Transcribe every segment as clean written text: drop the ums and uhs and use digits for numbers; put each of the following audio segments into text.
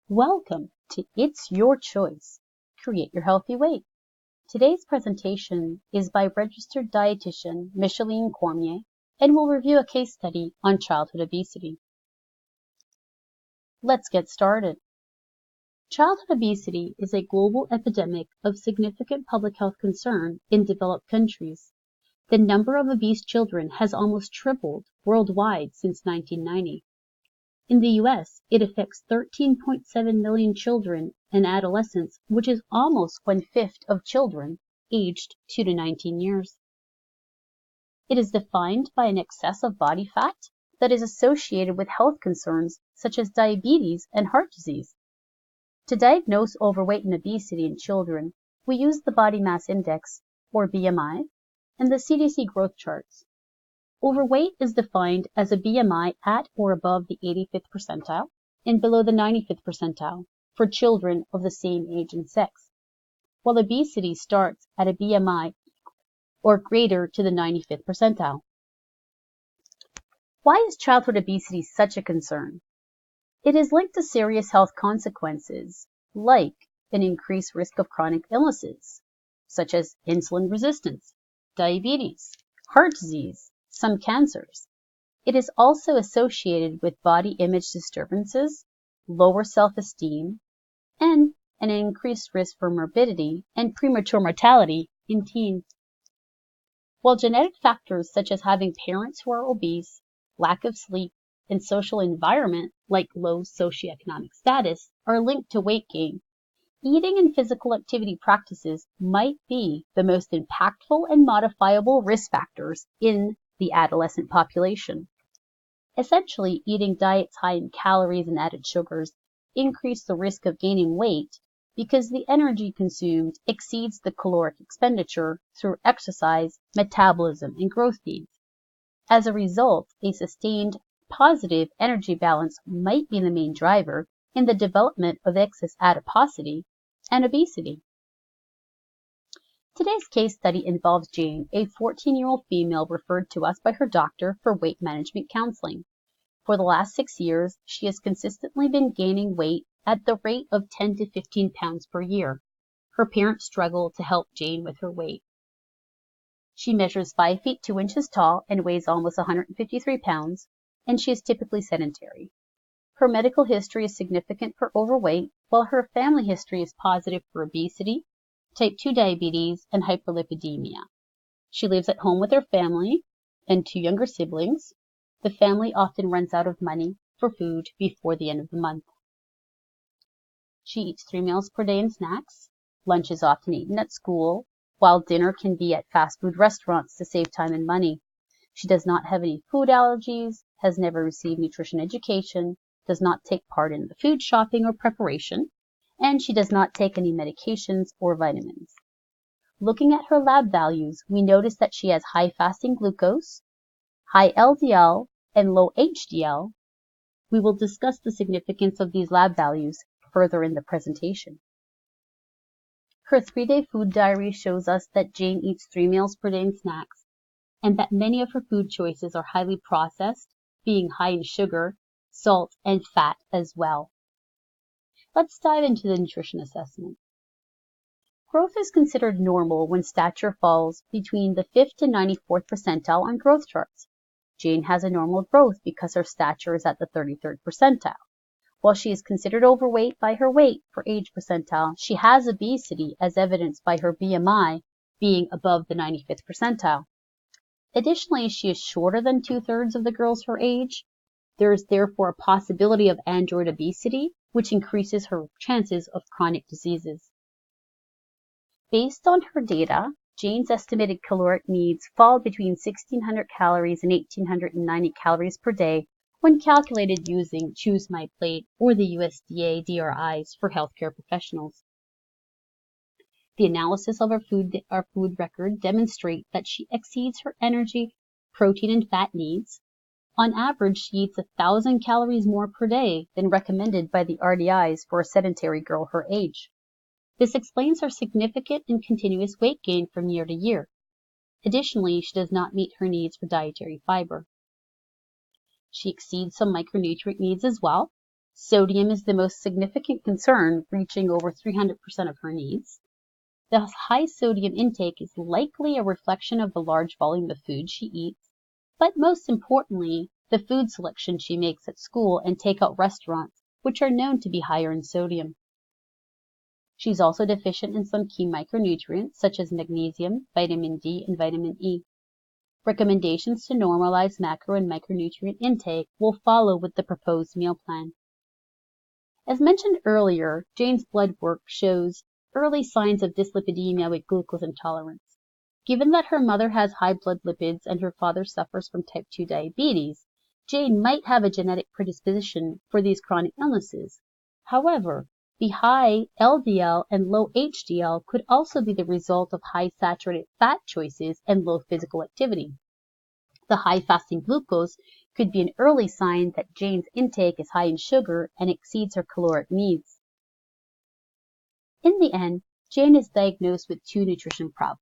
Welcome to It's Your Choice. Create Your Healthy Weight. Today's presentation is by registered dietitian Micheline Cormier and will review a case study on childhood obesity. Let's get started. Childhood obesity is a global epidemic of significant public health concern in developed countries. The number of obese children has almost tripled worldwide since 1990. In the U.S., it affects 13.7 million children and adolescents, which is almost 1/5 of children aged 2 to 19 years. It is defined by an excess of body fat that is associated with health concerns such as diabetes and heart disease. To diagnose overweight and obesity in children, we use the body mass index, or BMI, and the CDC growth charts. Overweight is defined as a BMI at or above the 85th percentile and below the 95th percentile for children of the same age and sex, while obesity starts at a BMI or greater to the 95th percentile. Why is childhood obesity such a concern? It is linked to serious health consequences like an increased risk of chronic illnesses, such as insulin resistance, diabetes, heart disease, some cancers. It is also associated with body image disturbances, lower self-esteem, and an increased risk for morbidity and premature mortality in teens. While genetic factors such as having parents who are obese, lack of sleep, and social environment like low socioeconomic status are linked to weight gain, eating and physical activity practices might be the most impactful and modifiable risk factors in the adolescent population. Essentially, eating diets high in calories and added sugars increase the risk of gaining weight because the energy consumed exceeds the caloric expenditure through exercise, metabolism, and growth needs. As a result, a sustained positive energy balance might be the main driver in the development of excess adiposity and obesity. Today's case study involves Jane, a 14-year-old female referred to us by her doctor for weight management counseling. For the last 6 years, she has consistently been gaining weight at the rate of 10 to 15 pounds per year. Her parents struggle to help Jane with her weight. She measures 5 feet 2 inches tall and weighs almost 153 pounds, and she is typically sedentary. Her medical history is significant for overweight, while her family history is positive for obesity, type 2 diabetes, and hyperlipidemia. She lives at home with her family and 2 younger siblings. The family often runs out of money for food before the end of the month. She eats 3 meals per day and snacks. Lunch is often eaten at school, while dinner can be at fast food restaurants to save time and money. She does not have any food allergies, has never received nutrition education, does not take part in the food shopping or preparation, and she does not take any medications or vitamins. Looking at her lab values, we notice that she has high fasting glucose, high LDL, and low HDL. We will discuss the significance of these lab values further in the presentation. Her 3-day food diary shows us that Jane eats 3 meals per day and snacks, and that many of her food choices are highly processed, being high in sugar, salt, and fat as well. Let's dive into the nutrition assessment. Growth is considered normal when stature falls between the 5th to 94th percentile on growth charts. Jane has a normal growth because her stature is at the 33rd percentile. While she is considered overweight by her weight for age percentile, she has obesity as evidenced by her BMI being above the 95th percentile. Additionally, she is shorter than 2/3 of the girls her age. There is therefore a possibility of android obesity, which increases her chances of chronic diseases. Based on her data, Jane's estimated caloric needs fall between 1,600 calories and 1,890 calories per day when calculated using Choose My Plate or the USDA DRIs for healthcare professionals. The analysis of our food record demonstrates that she exceeds her energy, protein, and fat needs. On average, she eats 1,000 calories more per day than recommended by the RDIs for a sedentary girl her age. This explains her significant and continuous weight gain from year to year. Additionally, she does not meet her needs for dietary fiber. She exceeds some micronutrient needs as well. Sodium is the most significant concern, reaching over 300% of her needs. The high sodium intake is likely a reflection of the large volume of food she eats, but most importantly, the food selection she makes at school and takeout restaurants, which are known to be higher in sodium. She's also deficient in some key micronutrients such as magnesium, vitamin D, and vitamin E. Recommendations to normalize macro and micronutrient intake will follow with the proposed meal plan. As mentioned earlier, Jane's blood work shows early signs of dyslipidemia with glucose intolerance. Given that her mother has high blood lipids and her father suffers from type 2 diabetes, Jane might have a genetic predisposition for these chronic illnesses. However, the high LDL and low HDL could also be the result of high saturated fat choices and low physical activity. The high fasting glucose could be an early sign that Jane's intake is high in sugar and exceeds her caloric needs. In the end, Jane is diagnosed with two nutrition problems.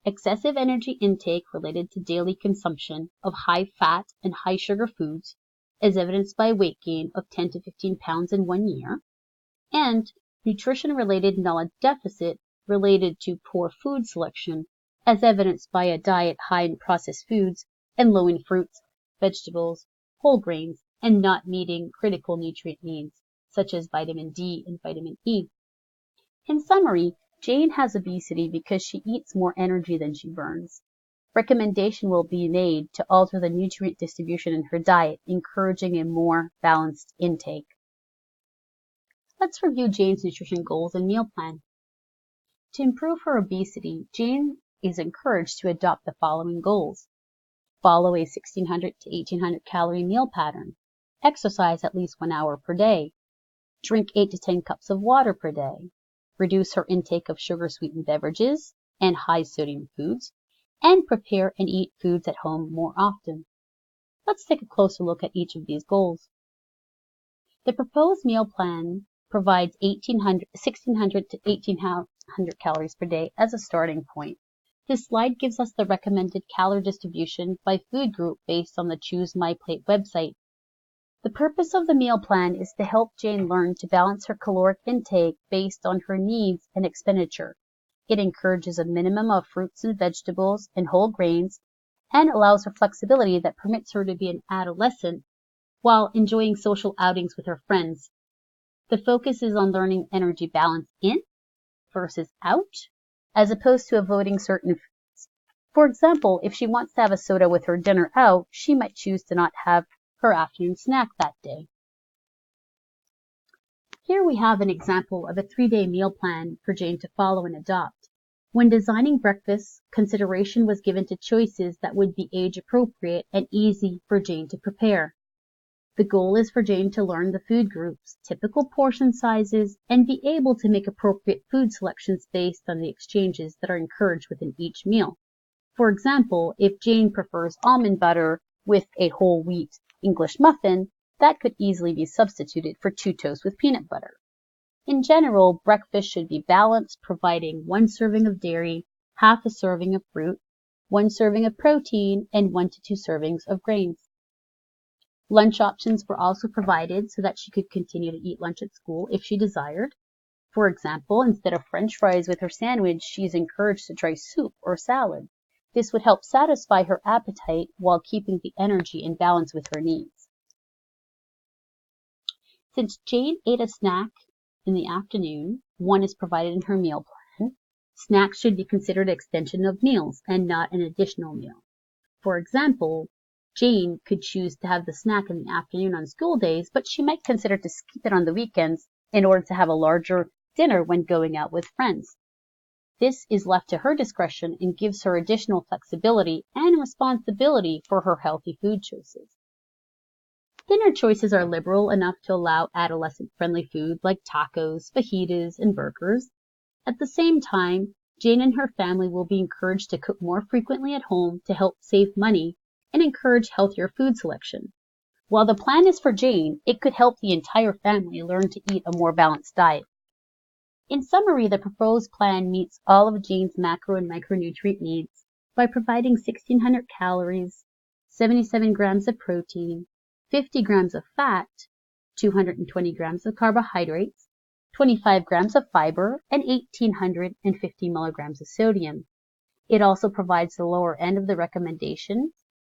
Excessive energy intake related to daily consumption of high fat and high sugar foods, as evidenced by weight gain of 10 to 15 pounds in 1 year, and nutrition-related knowledge deficit related to poor food selection, as evidenced by a diet high in processed foods and low in fruits, vegetables, whole grains, and not meeting critical nutrient needs, such as vitamin D and vitamin E. In summary, Jane has obesity because she eats more energy than she burns. Recommendation will be made to alter the nutrient distribution in her diet, encouraging a more balanced intake. Let's review Jane's nutrition goals and meal plan. To improve her obesity, Jane is encouraged to adopt the following goals. Follow a 1,600 to 1,800 calorie meal pattern. Exercise at least 1 hour per day. Drink 8 to 10 cups of water per day. Reduce her intake of sugar-sweetened beverages and high-sodium foods, and prepare and eat foods at home more often. Let's take a closer look at each of these goals. The proposed meal plan provides 1,600 to 1,800 calories per day as a starting point. This slide gives us the recommended calorie distribution by food group based on the Choose My Plate website. The purpose of the meal plan is to help Jane learn to balance her caloric intake based on her needs and expenditure. It encourages a minimum of fruits and vegetables and whole grains and allows her flexibility that permits her to be an adolescent while enjoying social outings with her friends. The focus is on learning energy balance in versus out, as opposed to avoiding certain foods. For example, if she wants to have a soda with her dinner out, she might choose to not have her afternoon snack that day. Here we have an example of a 3-day meal plan for Jane to follow and adopt. When designing breakfast, consideration was given to choices that would be age appropriate and easy for Jane to prepare. The goal is for Jane to learn the food groups, typical portion sizes, and be able to make appropriate food selections based on the exchanges that are encouraged within each meal. For example, if Jane prefers almond butter with a whole wheat English muffin, that could easily be substituted for 2 toasts with peanut butter. In general, breakfast should be balanced, providing 1 serving of dairy, half a serving of fruit, 1 serving of protein, and 1 to 2 servings of grains. Lunch options were also provided so that she could continue to eat lunch at school if she desired. For example, instead of French fries with her sandwich, she is encouraged to try soup or salad. This would help satisfy her appetite while keeping the energy in balance with her needs. Since Jane ate a snack in the afternoon, 1 is provided in her meal plan. Snacks should be considered an extension of meals and not an additional meal. For example, Jane could choose to have the snack in the afternoon on school days, but she might consider to skip it on the weekends in order to have a larger dinner when going out with friends. This is left to her discretion and gives her additional flexibility and responsibility for her healthy food choices. Dinner choices are liberal enough to allow adolescent-friendly food like tacos, fajitas, and burgers. At the same time, Jane and her family will be encouraged to cook more frequently at home to help save money and encourage healthier food selection. While the plan is for Jane, it could help the entire family learn to eat a more balanced diet. In summary, the proposed plan meets all of Jane's macro and micronutrient needs by providing 1,600 calories, 77 grams of protein, 50 grams of fat, 220 grams of carbohydrates, 25 grams of fiber, and 1,850 milligrams of sodium. It also provides the lower end of the recommendation,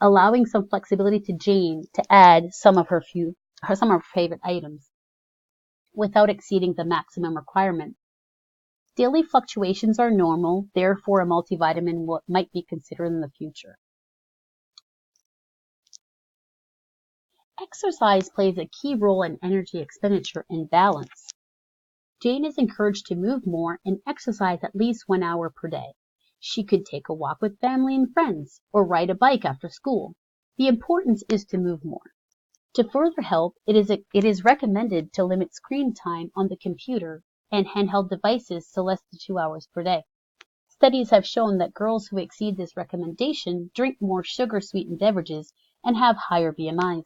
allowing some flexibility to Jane to add some of her favorite items without exceeding the maximum requirement. Daily fluctuations are normal, therefore a multivitamin might be considered in the future. Exercise plays a key role in energy expenditure and balance. Jane is encouraged to move more and exercise at least 1 hour per day. She could take a walk with family and friends or ride a bike after school. The importance is to move more. To further help, it is recommended to limit screen time on the computer and handheld devices to less than 2 hours per day. Studies have shown that girls who exceed this recommendation drink more sugar-sweetened beverages and have higher BMIs.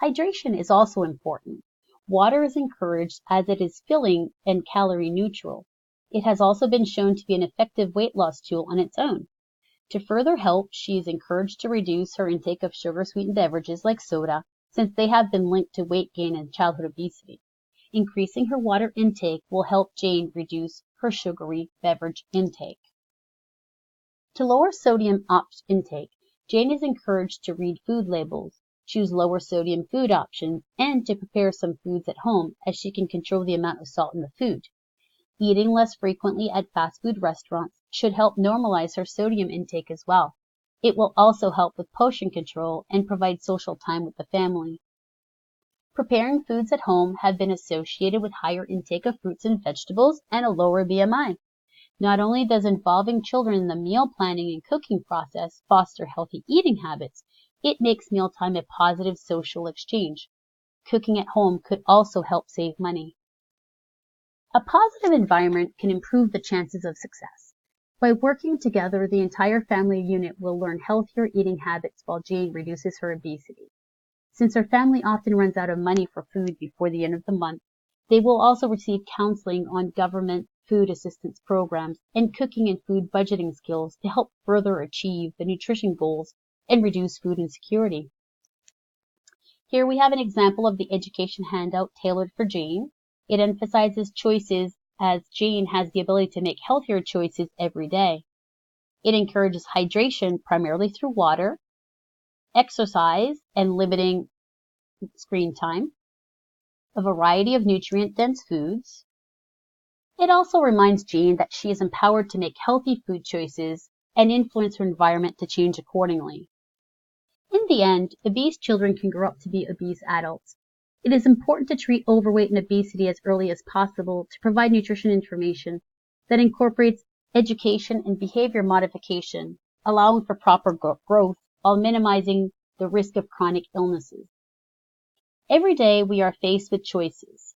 Hydration is also important. Water is encouraged as it is filling and calorie neutral. It has also been shown to be an effective weight loss tool on its own. To further help, she is encouraged to reduce her intake of sugar-sweetened beverages like soda, since they have been linked to weight gain and childhood obesity. Increasing her water intake will help Jane reduce her sugary beverage intake. To lower sodium intake, Jane is encouraged to read food labels, choose lower sodium food options, and to prepare some foods at home as she can control the amount of salt in the food. Eating less frequently at fast food restaurants should help normalize her sodium intake as well. It will also help with portion control and provide social time with the family. Preparing foods at home have been associated with higher intake of fruits and vegetables and a lower BMI. Not only does involving children in the meal planning and cooking process foster healthy eating habits, it makes mealtime a positive social exchange. Cooking at home could also help save money. A positive environment can improve the chances of success. By working together, the entire family unit will learn healthier eating habits while Jane reduces her obesity. Since her family often runs out of money for food before the end of the month, they will also receive counseling on government food assistance programs and cooking and food budgeting skills to help further achieve the nutrition goals and reduce food insecurity. Here we have an example of the education handout tailored for Jane. It emphasizes choices as Jane has the ability to make healthier choices every day. It encourages hydration primarily through water, exercise and limiting screen time, a variety of nutrient-dense foods. It also reminds Jane that she is empowered to make healthy food choices and influence her environment to change accordingly. In the end, obese children can grow up to be obese adults. It is important to treat overweight and obesity as early as possible to provide nutrition information that incorporates education and behavior modification, allowing for proper growth while minimizing the risk of chronic illnesses. Every day we are faced with choices.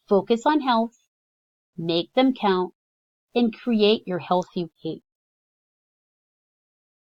Focus on health, make them count, and create your healthy weight.